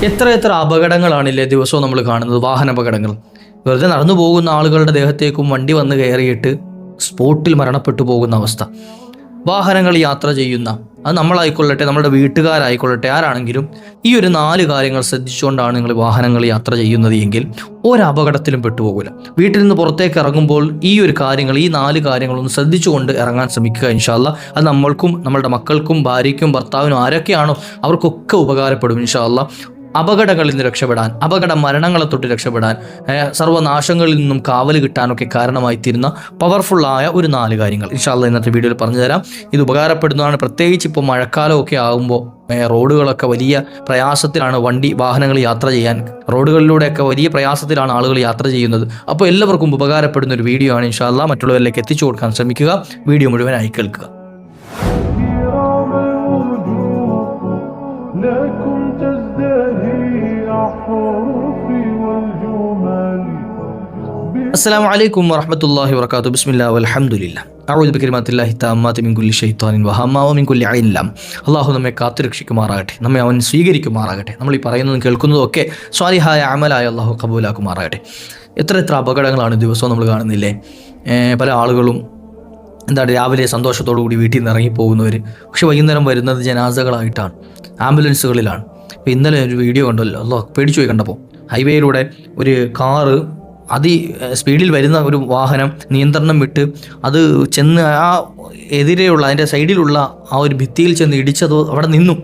എത്ര അപകടങ്ങളാണില്ലേ ദിവസവും നമ്മൾ കാണുന്നത്, വാഹനാപകടങ്ങൾ. വെറുതെ നടന്നു പോകുന്ന ആളുകളുടെ ദേഹത്തേക്കും വണ്ടി വന്ന് കയറിയിട്ട് സ്പോട്ടിൽ മരണപ്പെട്ടു പോകുന്ന അവസ്ഥ. വാഹനങ്ങൾ യാത്ര ചെയ്യുന്ന, അത് നമ്മളായിക്കൊള്ളട്ടെ, നമ്മുടെ വീട്ടുകാരായിക്കൊള്ളട്ടെ, ആരാണെങ്കിലും ഈ ഒരു 4 കാര്യങ്ങൾ ശ്രദ്ധിച്ചുകൊണ്ടാണ് നിങ്ങൾ വാഹനങ്ങൾ യാത്ര ചെയ്യുന്നത് എങ്കിൽ ഒരപകടത്തിലും പെട്ടുപോകില്ല. വീട്ടിൽ നിന്ന് പുറത്തേക്ക് ഇറങ്ങുമ്പോൾ ഈ 4 കാര്യങ്ങളൊന്ന് ശ്രദ്ധിച്ചുകൊണ്ട് ഇറങ്ങാൻ ശ്രമിക്കുക. ഇൻഷാ അല്ലാഹ് അത് നമ്മൾക്കും നമ്മളുടെ മക്കൾക്കും ഭാര്യയ്ക്കും ഭർത്താവിനും ആരൊക്കെയാണോ അവർക്കൊക്കെ ഉപകാരപ്പെടും ഇൻഷാ അല്ലാഹ്. അപകടങ്ങളിൽ നിന്ന് രക്ഷപ്പെടാൻ, അപകട മരണങ്ങളെ തൊട്ട് രക്ഷപ്പെടാൻ, സർവ്വനാശങ്ങളിൽ നിന്നും കാവൽ കിട്ടാനൊക്കെ കാരണമായി തീരുന്ന പവർഫുള്ളായ ഒരു 4 കാര്യങ്ങൾ ഇൻഷാ അല്ലാഹ് ഇന്നത്തെ വീഡിയോയിൽ പറഞ്ഞു തരാം. ഇത് ഉപകാരപ്പെടുന്നതാണ്. പ്രത്യേകിച്ച് ഇപ്പോൾ മഴക്കാലമൊക്കെ ആകുമ്പോൾ റോഡുകളൊക്കെ വലിയ പ്രയാസത്തിലാണ്, വാഹനങ്ങൾ യാത്ര ചെയ്യാൻ റോഡുകളിലൂടെയൊക്കെ വലിയ പ്രയാസത്തിലാണ് ആളുകൾ യാത്ര ചെയ്യുന്നത്. അപ്പോൾ എല്ലാവർക്കും ഉപകാരപ്പെടുന്ന ഒരു വീഡിയോ ആണ് ഇൻഷാ അല്ലാഹ്. മറ്റുള്ളവരിലേക്ക് എത്തിച്ചു കൊടുക്കാൻ ശ്രമിക്കുക. വീഡിയോ മുഴുവനായി കേൾക്കുക. അസ്സലാമു അലൈക്കും വറഹ്മത്തുള്ളാഹി വബറകാതുഹു. ബിസ്മില്ലാഹി വൽഹംദുലില്ലാഹ്. അഊദു ബികലിമാത്തില്ലാഹി തമ്മാത്തി മിൻ കുല്ലി ശൈത്വാനിൻ വഹമ്മാ വമിൻ കുല്ലി ഐനിൻ ലാം. അല്ലാഹു നമ്മെ കാത്തുരക്ഷിക്കുമാറാകട്ടെ, നമ്മെ അവൻ സ്വീകരിക്കുമാറാകട്ടെ, നമ്മൾ ഈ പറയുന്നതും കേൾക്കുന്നതും ഒക്കെ സ്വാലിഹായ അമലായ അല്ലാഹു കബൂലാക്കുമാറാകട്ടെ. എത്ര ആപകടങ്ങളാണ് ദിവസവും നമ്മൾ കാണുന്നില്ലേ? പല ആളുകളും രാവിലെ സന്തോഷത്തോടു കൂടി വീട്ടിൽ നിന്ന് ഇറങ്ങിപ്പോകുന്നവർ, പക്ഷെ വൈകുന്നേരം വരുന്നത് ജനാസകളായിട്ടാണ്, ആംബുലൻസുകളിലാണ്. ഇപ്പോൾ ഇന്നലെ ഒരു വീഡിയോ കണ്ടല്ലോ, അല്ലാഹ് പേടിച്ചു പോയി കണ്ടപ്പോൾ. ഹൈവേയിലൂടെ ഒരു കാറ് സ്പീഡിൽ വരുന്ന ഒരു വാഹനം നിയന്ത്രണം വിട്ട് അത് ചെന്ന് ആ എതിരെയുള്ള അതിൻ്റെ സൈഡിലുള്ള ആ ഒരു ഭിത്തിയിൽ ചെന്ന് ഇടിച്ചത് അവിടെ നിന്നു.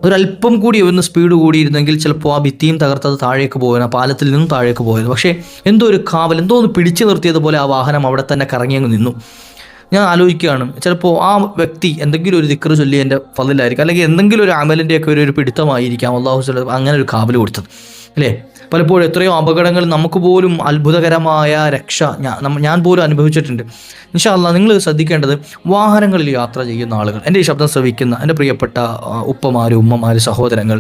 ഒരല്പം കൂടി ഒന്ന് സ്പീഡ് കൂടിയിരുന്നെങ്കിൽ ചിലപ്പോൾ ആ ഭിത്തിയും തകർത്തത് താഴേക്ക് പോകാൻ, ആ പാലത്തിൽ നിന്നും താഴേക്ക് പോയത്. പക്ഷേ എന്തോ ഒരു കാവൽ, എന്തോ ഒന്ന് പിടിച്ചു നിർത്തിയതുപോലെ ആ വാഹനം അവിടെ തന്നെ കറങ്ങി അങ്ങ് നിന്നു. ഞാൻ ആലോചിക്കുകയാണ്, ചിലപ്പോൾ ആ വ്യക്തി എന്തെങ്കിലും ഒരു ദിക്ർ ചൊല്ലിയതിൻ്റെ ഫളിലായിരിക്കും, അല്ലെങ്കിൽ എന്തെങ്കിലും ഒരു അമലിൻ്റെയൊക്കെ ഒരു പിടുത്തമായിരിക്കാം അല്ലാഹു അങ്ങനെ ഒരു കാവൽ കൊടുത്തത്, അല്ലേ? പലപ്പോഴും എത്രയോ അപകടങ്ങൾ നമുക്ക് പോലും അത്ഭുതകരമായ രക്ഷ ഞാൻ പോലും അനുഭവിച്ചിട്ടുണ്ട്. ഇൻഷാ അല്ലാഹ് നിങ്ങൾ ശ്രദ്ധിക്കേണ്ടത്, വാഹനങ്ങളിൽ യാത്ര ചെയ്യുന്ന ആളുകൾ, എൻ്റെ ഈ ശബ്ദം ശ്രവിക്കുന്ന എൻ്റെ പ്രിയപ്പെട്ട ഉപ്പമാർ, ഉമ്മമാർ, സഹോദരങ്ങൾ,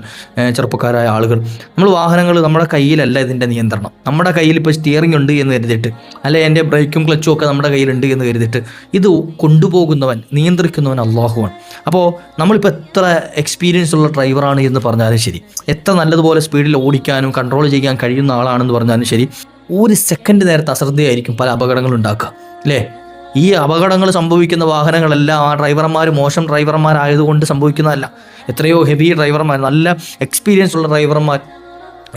ചെറുപ്പക്കാരായ ആളുകൾ, നമ്മൾ വാഹനങ്ങൾ നമ്മുടെ കയ്യിലല്ല ഇതിൻ്റെ നിയന്ത്രണം. നമ്മുടെ കയ്യിൽ ഇപ്പോൾ സ്റ്റിയറിംഗ് ഉണ്ട് എന്ന് കരുതിയിട്ട്, അല്ലെ എൻ്റെ ബ്രേക്കും ക്ലച്ചും ഒക്കെ നമ്മുടെ കയ്യിലുണ്ട് എന്ന് കരുതിയിട്ട് ഇത് കൊണ്ടുപോകുന്നവൻ, നിയന്ത്രിക്കുന്നവൻ അല്ലാഹുവാണ്. അപ്പോൾ നമ്മളിപ്പോൾ എത്ര എക്സ്പീരിയൻസ് ഉള്ള ഡ്രൈവറാണ് എന്ന് പറഞ്ഞാലും ശരി, എത്ര നല്ലതുപോലെ സ്പീഡിൽ ഓടിക്കാനും കൺട്രോൾ ചെയ്യാൻ കഴിയുന്ന ആളാണെന്ന് പറഞ്ഞാലും ശരി, ഒരു സെക്കൻഡ് നേരത്തെ അശ്രദ്ധയായിരിക്കും പല അപകടങ്ങൾ ഉണ്ടാക്കുക, അല്ലേ? ഈ അപകടങ്ങൾ സംഭവിക്കുന്ന വാഹനങ്ങളെല്ലാം ആ ഡ്രൈവർമാർ മോശം ഡ്രൈവർമാരായതുകൊണ്ട് സംഭവിക്കുന്നതല്ല. എത്രയോ ഹെവി ഡ്രൈവർമാർ, നല്ല എക്സ്പീരിയൻസ് ഉള്ള ഡ്രൈവർമാർ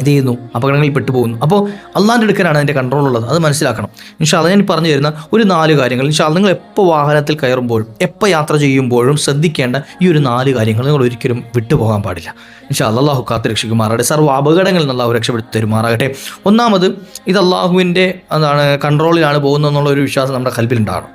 ഇത് ചെയ്യുന്നു, അപകടങ്ങളിൽ പെട്ടുപോകുന്നു. അപ്പോൾ അള്ളാൻ്റെ അടുക്കലാണ് അതിൻ്റെ കൺട്രോൾ ഉള്ളത്, അത് മനസ്സിലാക്കണം. ഇൻഷാ അല്ലാഹ് ഞാൻ പറഞ്ഞു തരുന്ന ഒരു 4 കാര്യങ്ങൾ ഇൻഷാ അല്ലാഹ് നിങ്ങൾ എപ്പോൾ വാഹനത്തിൽ കയറുമ്പോഴും എപ്പോൾ യാത്ര ചെയ്യുമ്പോഴും ശ്രദ്ധിക്കേണ്ട ഈ ഒരു 4 കാര്യങ്ങൾ നിങ്ങൾ ഒരിക്കലും വിട്ടുപോകാൻ പാടില്ല. ഇൻഷാ അല്ലാഹ് അല്ലാഹു കാത്ത് രക്ഷിക്കുമാറാകട്ടെ, സർവ്വ അപകടങ്ങളിൽ നിന്ന് അല്ലാഹു രക്ഷപ്പെടുത്തി തരുമാറാകട്ടെ. ഒന്നാമത്, ഇത് അള്ളാഹുവിൻ്റെ കൺട്രോളിലാണ് പോകുന്നത് എന്നുള്ള ഒരു വിശ്വാസം നമ്മുടെ കൽബിലുണ്ടാകണം.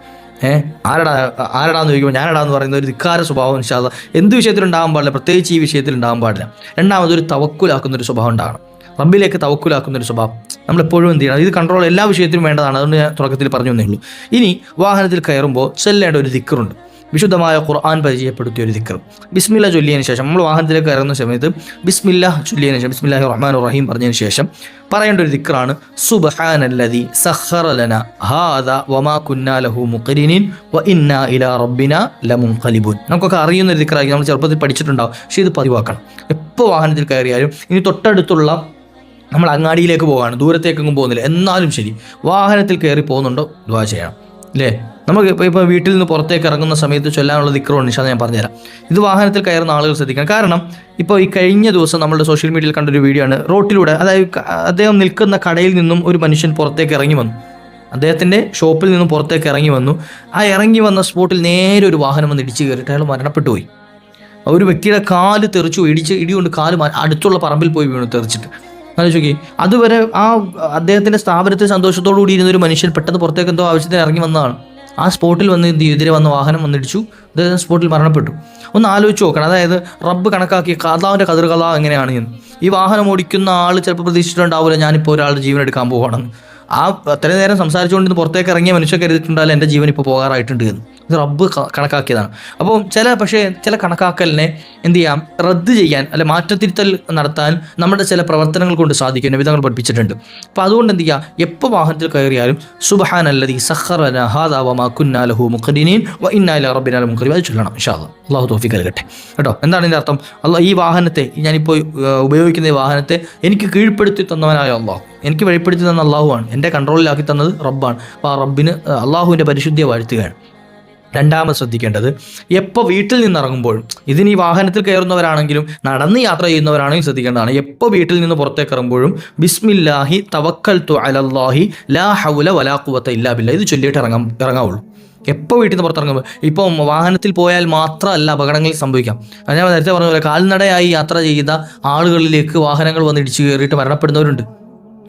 ആരടാന്ന് ചോദിക്കുമ്പോൾ ഞാനടാന്ന് പറയുന്ന ഒരു ധിക്കാര സ്വഭാവം ഇൻഷാ അല്ലാഹ് എന്ത് വിഷയത്തിലുണ്ടാകാൻ പാടില്ല, പ്രത്യേകിച്ച് ഈ വിഷയത്തിൽ ഉണ്ടാകാൻ പാടില്ല. രണ്ടാമതൊരു തവക്കുലാക്കുന്നൊരു സ്വഭാവം ഉണ്ടാകണം, റബ്ബിലേക്ക് തവക്കുലാക്കുന്നൊരു സ്വഭാവം നമ്മളെപ്പോഴും എന്ത് ചെയ്യണം. ഇത് കൺട്രോൾ എല്ലാ വിഷയത്തിലും വേണ്ടതാണ്, അതുകൊണ്ട് ഞാൻ തുടക്കത്തിൽ പറഞ്ഞു തന്നേ ഉള്ളൂ. ഇനി വാഹനത്തിൽ കയറുമ്പോൾ ചൊല്ലേണ്ട ഒരു ദിക്റുണ്ട്, വിശുദ്ധമായ ഖുർആൻ പരിചയപ്പെടുത്തിയ ഒരു ദിക്ർ. ബിസ്മില്ലാ ചൊല്ലിയതിന് ശേഷം നമ്മൾ വാഹനത്തിലേക്ക് കയറുന്ന സമയത്ത് ബിസ്മില്ലാ ചൊല്ലിയതിന് ശേഷം, ബിസ്മില്ലാഹിർ റഹ്മാനിർ റഹീം പറഞ്ഞതിന് ശേഷം പറയേണ്ട ഒരു ദിക്റാണ് സുബ്ഹാനല്ലദി സഖറ ലനാ ഹാദാ വമാ കുന്നാ ലഹു മുഖ്രിനീൻ വ ഇന്നാ ഇലാ റബ്ബിനാ ലമുൻഖലിബൂൻ. നമുക്കൊക്കെ അറിയുന്ന ഒരു ദിക്റായി, നമ്മൾ ചെറുപ്പത്തിൽ പഠിച്ചിട്ടുണ്ടാവും, പക്ഷേ ഇത് പതിവാക്കണം. എപ്പോൾ വാഹനത്തിൽ കയറിയാലും, ഇനി തൊട്ടടുത്തുള്ള നമ്മൾ അങ്ങാടിയിലേക്ക് പോകാണ്, ദൂരത്തേക്കൊന്നും പോകുന്നില്ല, എന്നാലും ശരി വാഹനത്തിൽ കയറി പോകുന്നുണ്ടോ ദുആ ചെയ്യണം, അല്ലേ? നമുക്ക് ഇപ്പോൾ വീട്ടിൽ നിന്ന് പുറത്തേക്ക് ഇറങ്ങുന്ന സമയത്ത് ചൊല്ലാനുള്ള ദിക്റുണ്ട്, ഇൻഷാ അല്ലാഹ് ഞാൻ പറഞ്ഞുതരാം. ഇത് വാഹനത്തിൽ കയറുന്ന ആളുകൾ ശ്രദ്ധിക്കണം. കാരണം ഇപ്പോൾ ഈ കഴിഞ്ഞ ദിവസം നമ്മുടെ സോഷ്യൽ മീഡിയയിൽ കണ്ടൊരു വീഡിയോ ആണ്. റോട്ടിലൂടെ, അതായത് അദ്ദേഹം നിൽക്കുന്ന കടയിൽ നിന്നും ഒരു മനുഷ്യൻ പുറത്തേക്ക് ഇറങ്ങി വന്നു, അദ്ദേഹത്തിൻ്റെ ഷോപ്പിൽ നിന്നും പുറത്തേക്ക് ഇറങ്ങി വന്നു. ആ ഇറങ്ങി വന്ന സ്പോട്ടിൽ നേരെ ഒരു വാഹനം വന്ന് ഇടിച്ച് കയറിയിട്ട് അയാൾ മരണപ്പെട്ടു പോയി. ഒരു വ്യക്തിയുടെ കാല് തെറിച്ചു, ഇടികൊണ്ട് കാല് അടുത്തുള്ള പറമ്പിൽ പോയി വീണു തെറിച്ചിട്ട്. ആലോചിക്കി, അതുവരെ ആ അദ്ദേഹത്തിൻ്റെ സ്ഥാപനത്തിൽ സന്തോഷത്തോടു കൂടി ഇരുന്നൊരു മനുഷ്യൻ പെട്ടെന്ന് പുറത്തേക്ക് എന്തോ ആവശ്യത്തിന് ഇറങ്ങി വന്നതാണ്. ആ സ്പോട്ടിൽ വന്ന് എതിരെ വന്ന വാഹനം വന്നിടിച്ചു, അദ്ദേഹം സ്പോട്ടിൽ മരണപ്പെട്ടു. ഒന്ന് ആലോചിച്ച് നോക്കണം, അതായത് റബ്ബ് കണക്കാക്കിയ കഥാവിൻ്റെ കതിർ കഥ എങ്ങനെയാണ് എന്ന്. ഈ വാഹനം ഓടിക്കുന്ന ആൾ ചിലപ്പോൾ പ്രതീക്ഷിച്ചിട്ടുണ്ടാവില്ല ഞാനിപ്പോൾ ഒരാളുടെ ജീവൻ എടുക്കാൻ പോകണമെന്ന്. ആ അത്രയും നേരം സംസാരിച്ചുകൊണ്ട് പുറത്തേക്ക് ഇറങ്ങിയ മനുഷ്യൻ കരുതിയിട്ടുണ്ടാവില്ല എൻ്റെ ജീവൻ ഇപ്പോൾ പോകാറായിട്ടുണ്ട് എന്ന്. ഇത് റബ്ബ് കണക്കാക്കിയതാണ്. അപ്പോൾ ചില കണക്കാക്കലിനെ എന്ത് ചെയ്യാം, റദ്ദ് ചെയ്യാൻ അല്ലെ മാറ്റത്തിരുത്തൽ നടത്താൻ നമ്മുടെ ചില പ്രവർത്തനങ്ങൾ കൊണ്ട് സാധിക്കും. നബിതങ്ങൾ പഠിപ്പിച്ചിട്ടുണ്ട്. അപ്പോൾ അതുകൊണ്ട് എന്ത് ചെയ്യുക, എപ്പോൾ വാഹനത്തിൽ കയറിയാലും സുബ്ഹാനല്ലദീ സഖറ ലനാ ഹാദാ വമാ കുന്നാ ലഹു മുഖ്രിനീൻ വ ഇന്നാ ഇലാ റബ്ബിനാ ലമുൻഖലിബൂൻ അത് ചൊല്ലണം ഇൻഷാ അല്ലാഹ്. അല്ലാഹു തൗഫീഖ് നൽകട്ടെ കേട്ടോ. എന്താണ് ഇതിൻ്റെ അർത്ഥം? ഈ വാഹനത്തെ, ഞാനിപ്പോൾ ഉപയോഗിക്കുന്ന ഈ വാഹനത്തെ എനിക്ക് കീഴ്പ്പെടുത്തി തന്നവനായ അള്ളാഹു, എനിക്ക് വെളിപ്പെടുത്തി തന്ന അള്ളാഹുവാണ്, എൻ്റെ കൺട്രോളിലാക്കി തന്നത് റബ്ബാണ്. അപ്പോൾ ആ റബ്ബിന് അള്ളാഹുവിൻ്റെ പരിശുദ്ധിയെ വാഴ്ത്തുകയാണ്. രണ്ടാമത് ശ്രദ്ധിക്കേണ്ടത്, എപ്പോൾ വീട്ടിൽ നിന്നിറങ്ങുമ്പോഴും, ഇതിന് ഈ വാഹനത്തിൽ കയറുന്നവരാണെങ്കിലും നടന്ന് യാത്ര ചെയ്യുന്നവരാണെങ്കിലും ശ്രദ്ധിക്കേണ്ടതാണ്, എപ്പോൾ വീട്ടിൽ നിന്ന് പുറത്തേക്ക് ഇറങ്ങുമ്പോഴും ബിസ്മില്ലാഹി തവക്കൽതു അലല്ലാഹി ലാ ഹൗല വലാ ഖുവത ഇല്ലാ ബില്ലാഹ് ഇത് ചൊല്ലിയിട്ട് ഇറങ്ങാവുള്ളൂ. എപ്പോൾ വീട്ടിൽ നിന്ന് പുറത്തിറങ്ങുമ്പോൾ, ഇപ്പം വാഹനത്തിൽ പോയാൽ മാത്രമല്ല അപകടങ്ങൾ സംഭവിക്കാം. ഞാൻ നേരത്തെ പറഞ്ഞ പോലെ കാൽനടയായി യാത്ര ചെയ്ത ആളുകളിലേക്ക് വാഹനങ്ങൾ വന്ന് ഇടിച്ചു കയറിയിട്ട് മരണപ്പെടുന്നവരുണ്ട്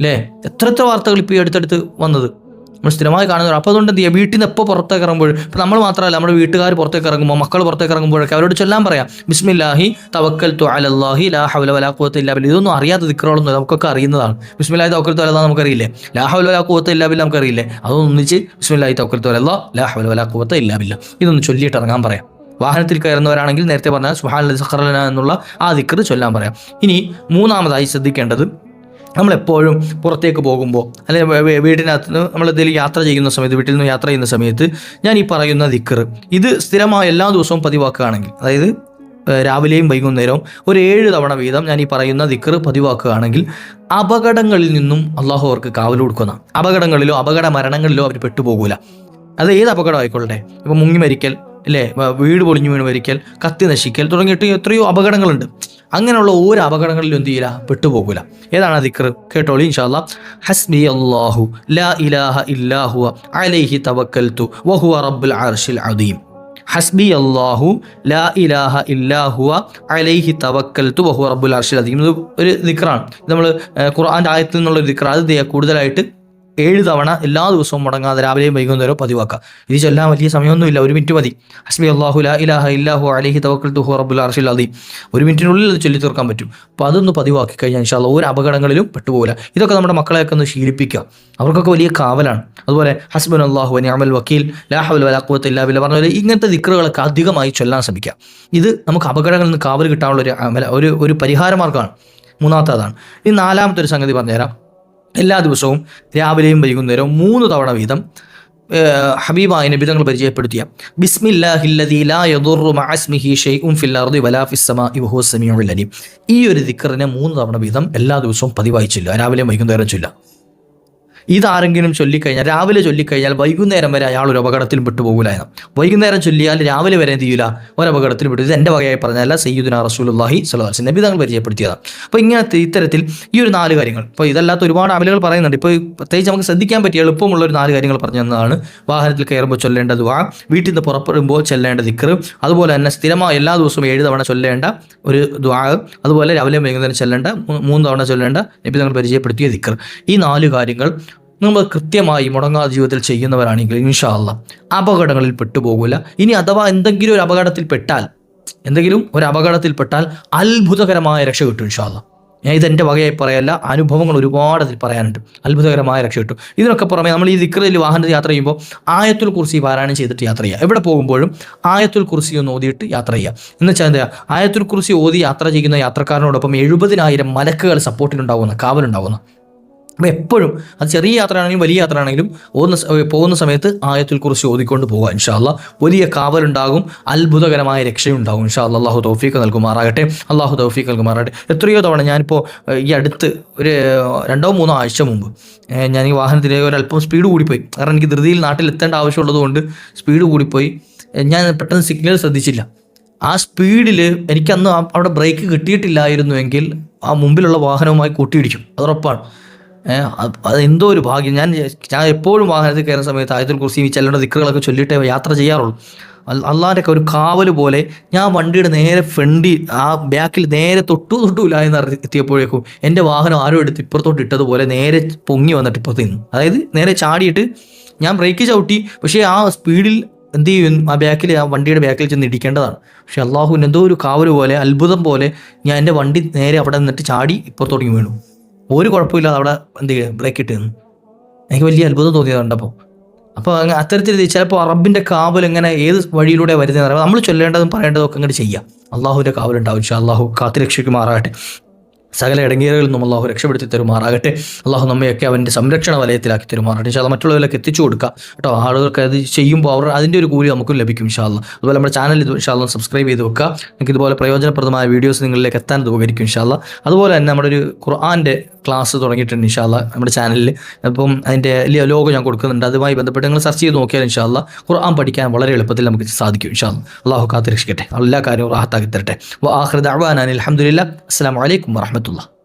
അല്ലേ? എത്ര വാർത്തകൾ ഇപ്പോൾ ഈ അടുത്തടുത്ത് വന്നത് നമ്മൾ സ്ഥിരമായി കാണുന്നവർ. അപ്പോൾ അതുകൊണ്ട് എന്ത് ചെയ്യുക, വീട്ടിൽ നിന്ന് എപ്പോൾ പുറത്തേക്ക് ഇറങ്ങുമ്പോൾ, ഇപ്പോൾ നമ്മൾ മാത്രമല്ല നമ്മുടെ വീട്ടുകാർ പുറത്തേക്ക് ഇറങ്ങുമ്പോൾ, മക്കൾ പുറത്തേക്ക് ഇറങ്ങുമ്പോഴൊക്കെ അവരോട് ചൊല്ലാൻ പറയാം, ബിസ്മില്ലാഹി തവക്കൽതു അലല്ലാഹി ലാ ഹൗല വലാ ഖുവത ഇല്ലാ ബില്ലാഹ്. ഇതൊന്നും അറിയാത്ത ദിക്റുകളൊന്നും നമുക്കൊക്കെ അറിയുന്നതാണ്. ബിസ്മില്ലാഹി തവക്കൽതു അലല്ലാഹ് നമുക്കറിയില്ലേ, ലാ ഹൗല വലാ ഖുവത ഇല്ലാ ബില്ലാഹ് നമുക്കറിയില്ലേ, അതൊന്നും ഒന്നിച്ച് ബിസ്മില്ലാഹി തവക്കൽതു അലല്ലാഹ് ലാ ഹൗല വലാ ഖുവത ഇല്ലാ ബില്ലാഹ് ഇതൊന്ന് ചൊല്ലിയിട്ട് ഇറങ്ങാൻ പറയാം. വാഹനത്തിൽ കയറുന്നവരാണെങ്കിൽ നേരത്തെ പറഞ്ഞ സുബ്ഹാനല്ലദീ സഖറ ലനാ എന്നുള്ള ആ ദിക്ർ ചൊല്ലാൻ പറയാം. ഇനി മൂന്നാമതായി ശ്രദ്ധിക്കേണ്ടത്, നമ്മളെപ്പോഴും പുറത്തേക്ക് പോകുമ്പോൾ അല്ലെങ്കിൽ വീട്ടിനകത്ത് നിന്ന് നമ്മളെന്തെങ്കിലും യാത്ര ചെയ്യുന്ന സമയത്ത്, വീട്ടിൽ നിന്ന് യാത്ര ചെയ്യുന്ന സമയത്ത് ഞാൻ ഈ പറയുന്ന ദിക്ർ ഇത് സ്ഥിരമായി എല്ലാ ദിവസവും പതിവാക്കുകയാണെങ്കിൽ, അതായത് രാവിലെയും വൈകുന്നേരവും ഒരു 7 തവണ വീതം ഞാൻ ഈ പറയുന്ന ദിക്ർ പതിവാക്കുകയാണെങ്കിൽ അപകടങ്ങളിൽ നിന്നും അള്ളാഹു അവർക്ക് കാവൽ കൊടുക്കുന്ന, അപകടങ്ങളിലോ അപകട മരണങ്ങളിലോ അവർ പെട്ടുപോകൂല. അത് ഏത് അപകടം ആയിക്കൊള്ളട്ടെ, ഇപ്പം മുങ്ങി മരിക്കൽ അല്ലേ, വീട് പൊളിഞ്ഞു വീണ് മരിക്കൽ, കത്തി നശിക്കൽ തുടങ്ങിയിട്ട് എത്രയോ അപകടങ്ങളുണ്ട്. അങ്ങനെയുള്ള ഓരോ അപകടങ്ങളിലും എന്ത് ചെയ്യില്ല, പെട്ടുപോകൂല. ഏതാണ് ആ ദിക്ർ? കേട്ടോളി ഇൻഷാ അല്ലാഹ്. ഹസ്ബി അല്ലാഹു ലാ ഇലാഹ ഇല്ലാ ഹുവ അലൈഹി തവക്കൽതു വഹുവ റബ്ബുൽ അർശിൽ അദീം. ഹസ്ബി അല്ലാഹു ലാ ഇലാഹ ഇല്ലാ ഹുവ അലൈഹി തവക്കൽതു വഹുവ റബ്ബുൽ അർശിൽ അദീം. ഇത് ഒരു ദിക്റാണ്. നമ്മൾ ഖുർആൻ്റെ ആയത്തിൽ നിന്നുള്ള ഒരു ദിക്റാണ്. അത് കൂടുതലായിട്ട് 7 തവണ എല്ലാ ദിവസവും മുടങ്ങാതെ രാവിലെയും വൈകുന്നേരവും പതിവാക്കുക. ഇത് ചൊല്ലാൻ വലിയ സമയമൊന്നുമില്ല, 1 മിനിറ്റ് മതി. ഹസ്ബി അല്ലാഹു ലാ ഇലാഹ ഇല്ലാ ഹുവ അലൈഹി തവക്കൽതു വഹുവ റബ്ബുൽ അർശിൽ അദീം 1 മിനിറ്റിനുള്ളിൽ അത് ചൊല്ലി തീർക്കാൻ പറ്റും. അപ്പോൾ അതൊന്ന് പതിവാക്കി കഴിഞ്ഞാൽ ഇൻഷാ അല്ലാഹ് ഒരു അപകടങ്ങളിലും പെട്ടുപോകില്ല. ഇതൊക്കെ നമ്മുടെ മക്കളെയൊക്കെ ഒന്ന് ശീലിപ്പിക്കുക, അവർക്കൊക്കെ വലിയ കാവലാണ്. അതുപോലെ ഹസ്ബുനല്ലാഹു വ നിഅമൽ വക്കീൽ, ലാ ഹൗല വലാ ഖുവത ഇല്ലാ ബില്ലാഹ് പറഞ്ഞ പോലെ ഇങ്ങനത്തെ ദിക്റുകളൊക്കെ അധികമായി ചൊല്ലാൻ ശ്രമിക്കുക. ഇത് നമുക്ക് അപകടങ്ങളിൽ നിന്ന് കാവൽ കിട്ടാനുള്ള ഒരു പരിഹാര മാർഗ്ഗമാണ്. മൂന്നാമത്തെ അതാണ്. ഇനി നാലാമത്തെ ഒരു സംഗതി പറഞ്ഞുതരാം. എല്ലാ ദിവസവും രാവിലെയും വൈകുന്നേരവും 3 തവണ വീതം ഹബീബായ നബി തങ്ങൾ പരിചയപ്പെടുത്തിയ ബിസ്മില്ലാഹില്ലദീ ലാ യദുറു മഅ ഇസ്മിഹി ഷൈഉൻ ഫിൽ അർദി വലാ ഫിസ് സമാഇ വഹുവസ് സമീഉൽ അലീം ഈ ഒരു ദിക്റിനെ 3 തവണ വീതം എല്ലാ ദിവസവും പതിവായി ചൊല്ലുക, രാവിലെയും വൈകുന്നേരം ചൊല്ലുക. ഇതാരെങ്കിലും ചൊല്ലിക്കഴിഞ്ഞാൽ, രാവിലെ ചൊല്ലിക്കഴിഞ്ഞാൽ വൈകുന്നേരം വരെ അയാൾ ഒരു അപകടത്തിൽ പെട്ടുപോകില്ല എന്ന്. വൈകുന്നേരം ചൊല്ലിയാൽ രാവിലെ വരെ എന്ത് ചെയ്യില്ല, ഒരു അപകടത്തിൽ പെട്ടു. ഇത് എൻ്റെ വകയായി പറഞ്ഞല്ല, സയ്യിദുനാ റസൂലുള്ളാഹി സ്വല്ലല്ലാഹു അലൈഹി വസല്ലം നബി തങ്ങൾ പരിചയപ്പെടുത്തിയതാണ്. അപ്പോൾ ഇങ്ങനത്തെ ഇത്തരത്തിൽ ഈ ഒരു 4 കാര്യങ്ങൾ, ഇപ്പോൾ ഇതല്ലാത്ത ഒരുപാട് അമലുകൾ പറയുന്നുണ്ട്. ഇപ്പോൾ പ്രത്യേകിച്ച് നമുക്ക് ശ്രദ്ധിക്കാൻ പറ്റിയ എളുപ്പമുള്ള ഒരു 4 കാര്യങ്ങൾ പറഞ്ഞു തന്നതാണ്. വാഹനത്തിൽ കയറുമ്പോൾ ചൊല്ലേണ്ട ദുആ, വീട്ടിൽ നിന്ന് പുറപ്പെടുമ്പോൾ ചൊല്ലേണ്ട ദിക്ർ, അതുപോലെ തന്നെ സ്ഥിരമായി എല്ലാ ദിവസവും 7 തവണ ചൊല്ലേണ്ട ഒരു ദുആ, അതുപോലെ രാവിലെ വൈകുന്നേരം ചൊല്ലേണ്ട 3 തവണ ചൊല്ലേണ്ട നബി തങ്ങൾ പരിചയപ്പെടുത്തിയ ദിക്ർ. ഈ 4 കാര്യങ്ങൾ നമ്മൾ കൃത്യമായി മുടങ്ങാതെ ജീവിതത്തിൽ ചെയ്യുന്നവരാണെങ്കിൽ ഇൻഷാ അല്ലാഹ് അപകടങ്ങളിൽ പെട്ടുപോകില്ല. ഇനി അഥവാ എന്തെങ്കിലും ഒരു അപകടത്തിൽപ്പെട്ടാൽ അത്ഭുതകരമായ രക്ഷ കിട്ടും ഇൻഷാ അല്ലാഹ്. ഞാൻ ഇതെൻ്റെ വകയായി പറയല്ല, അനുഭവങ്ങൾ ഒരുപാട് അതിൽ പറയാനുണ്ട്. അത്ഭുതകരമായ രക്ഷ കിട്ടും. ഇതിനൊക്കെ പുറമെ നമ്മൾ ഈ ദിക്റിൽ വാഹനത്തിൽ യാത്ര ചെയ്യുമ്പോൾ ആയത്തുൽ കുർസി പാരായണം ചെയ്തിട്ട് യാത്ര ചെയ്യുക. എവിടെ പോകുമ്പോഴും ആയത്തുൽ കുർസി ഒന്ന് ഓതിയിട്ട് യാത്ര ചെയ്യുക. എന്ന് വെച്ചാൽ എന്താ, ആയത്തുൽ കുർസി ഓതി യാത്ര ചെയ്യുന്ന യാത്രക്കാരനോടൊപ്പം 70,000 മലക്കുകൾ സപ്പോർട്ടിലുണ്ടാവുന്ന, കാവലുണ്ടാവുന്ന. അപ്പോൾ എപ്പോഴും അത് ചെറിയ യാത്രയാണെങ്കിലും വലിയ യാത്ര ആണെങ്കിലും പോകുന്ന സമയത്ത് ആയത്തുൽ കുർസി ഓതിക്കൊണ്ട് പോകുക. ഇൻഷാ അല്ലാഹ് വലിയ കാവലുണ്ടാകും, അത്ഭുതകരമായ രക്ഷയുണ്ടാകും. ഇൻഷാ അല്ലാഹ് അല്ലാഹു തൗഫീഖ് നൽകുമാറാകട്ടെ. എത്രയോ തവണ ഞാനിപ്പോൾ ഈ അടുത്ത് ഒരു 2-3 ആഴ്ച മുമ്പ് ഞാൻ ഈ വാഹനത്തിലേക്ക് ഒരല്പം സ്പീഡ് കൂടിപ്പോയി. കാരണം എനിക്ക് ധൃതിയിൽ നാട്ടിലെത്തേണ്ട ആവശ്യമുള്ളതുകൊണ്ട് സ്പീഡ് കൂടിപ്പോയി. ഞാൻ പെട്ടെന്ന് സിഗ്നൽ ശ്രദ്ധിച്ചില്ല. ആ സ്പീഡിൽ എനിക്കന്ന് അവിടെ ബ്രേക്ക് കിട്ടിയിട്ടില്ലായിരുന്നുവെങ്കിൽ ആ മുമ്പിലുള്ള വാഹനവുമായി കൂട്ടിയിടിക്കും, അത് ഉറപ്പാണ്. അതെന്തോ ഒരു ഭാഗ്യം. ഞാൻ എപ്പോഴും വാഹനത്തിൽ കയറുന്ന സമയത്ത് ആയത്തുൽ കുർസി ചെല്ലേണ്ട ദിക്റുകളൊക്കെ ചൊല്ലിയിട്ടേ യാത്ര ചെയ്യാറുള്ളൂ. അള്ളാഹിൻ്റെ ഒക്കെ ഒരു കാവൽ പോലെ ഞാൻ വണ്ടിയുടെ നേരെ ഫ്രണ്ടിൽ ആ ബാക്കിൽ നേരെ തൊട്ടുമില്ല എന്ന് എത്തിയപ്പോഴേക്കും എൻ്റെ വാഹനം ആരോ എടുത്ത് ഇപ്പുറത്തോട്ട് ഇട്ടതുപോലെ നേരെ പൊങ്ങി വന്നിട്ട് ഇപ്പുറത്ത് നിന്നു. അതായത് നേരെ ചാടിയിട്ട് ഞാൻ ബ്രേക്ക് ചവിട്ടി, പക്ഷേ ആ സ്പീഡിൽ എന്ത് ചെയ്യും, ആ വണ്ടിയുടെ ബാക്കിൽ ചെന്ന് ഇടിക്കേണ്ടതാണ്. പക്ഷെ അള്ളാഹുവിന് എന്തോ ഒരു കാവൽ പോലെ, അത്ഭുതം പോലെ ഞാൻ എൻ്റെ വണ്ടി നേരെ അവിടെ നിന്നിട്ട് ചാടി ഇപ്പുറത്തോട്ട് വീണു. ഒരു കുഴപ്പമില്ലാതെ അവിടെ എന്ത് ചെയ്യുക, ബ്രേക്ക് ഇട്ട് നിന്നു. എനിക്ക് വലിയ അത്ഭുതം തോന്നിയത് കണ്ടപ്പോൾ. അപ്പോൾ അത്തരത്തിൽ ചിലപ്പോൾ റബ്ബിൻ്റെ കാവൽ എങ്ങനെ ഏത് വഴിയിലൂടെ വരുന്നതെന്ന് പറയുമ്പോൾ നമ്മൾ ചൊല്ലേണ്ടതും പറയേണ്ടതും ഒക്കെ അങ്ങോട്ട് ചെയ്യാം. അള്ളാഹുവിൻ്റെ കാവലുണ്ടാവും. ഇൻഷാ അള്ളാഹു കാത്തുരക്ഷിക്കുമാറാകട്ടെ. സകല ഇടങ്ങേറുകളിൽ നിന്നും അള്ളാഹു രക്ഷപ്പെടുത്തി തരുമാറാകട്ടെ. അള്ളാഹു നമ്മയൊക്കെ അവൻ്റെ സംരക്ഷണ വലയത്തിലാക്കി തരുമാറാകട്ടെ. ഇൻഷാ അല്ലാഹ് മറ്റുള്ളവരിലേക്ക് എത്തിച്ചു കൊടുക്കുക കേട്ടോ. ആളുകൾക്ക് അത് ചെയ്യുമ്പോൾ അവർ അതിൻ്റെ ഒരു കൂലി നമുക്കും ലഭിക്കും ഇൻഷാ അല്ലാഹ്. അതുപോലെ നമ്മുടെ ചാനൽ ഇൻഷാ അല്ലാഹ് സബ്സ്ക്രൈബ് ചെയ്ത് വെക്കുക. നിങ്ങൾക്ക് ഇതുപോലെ പ്രയോജനപ്രദമായ വീഡിയോസ് നിങ്ങളിലേക്ക് എത്താൻ ഇത് ഉപകരിക്കും ഇൻഷാ അല്ലാഹ്. അതുപോലെ തന്നെ നമ്മുടെ ഒരു ഖുർആൻ്റെ ക്ലാസ് തുടങ്ങിയിട്ടുണ്ട് ഇൻഷാ അല്ലാഹ് നമ്മുടെ ചാനലിൽ. അപ്പം അതിൻ്റെ ലോഗോ ഞാൻ കൊടുക്കുന്നുണ്ട്. അതുമായി ബന്ധപ്പെട്ട് നിങ്ങൾ സെർച്ച് ചെയ്ത് നോക്കിയാൽ ഇൻഷാ അല്ലാഹ് ഖുർആൻ പഠിക്കാൻ വളരെ എളുപ്പത്തിൽ നമുക്ക് സാധിക്കും ഇൻഷാ അല്ലാഹ്. അള്ളാഹു കാത്ത് രക്ഷിക്കട്ടെ. എല്ലാ കാര്യവും റാഹത്താക്കി തരട്ടെ. വ ആഖിറു ദഅ്വാനാ അൽഹംദുലില്ലാഹ്. അസ്സലാമു അലൈക്കും വറഹ്മത്തുള്ളാഹി.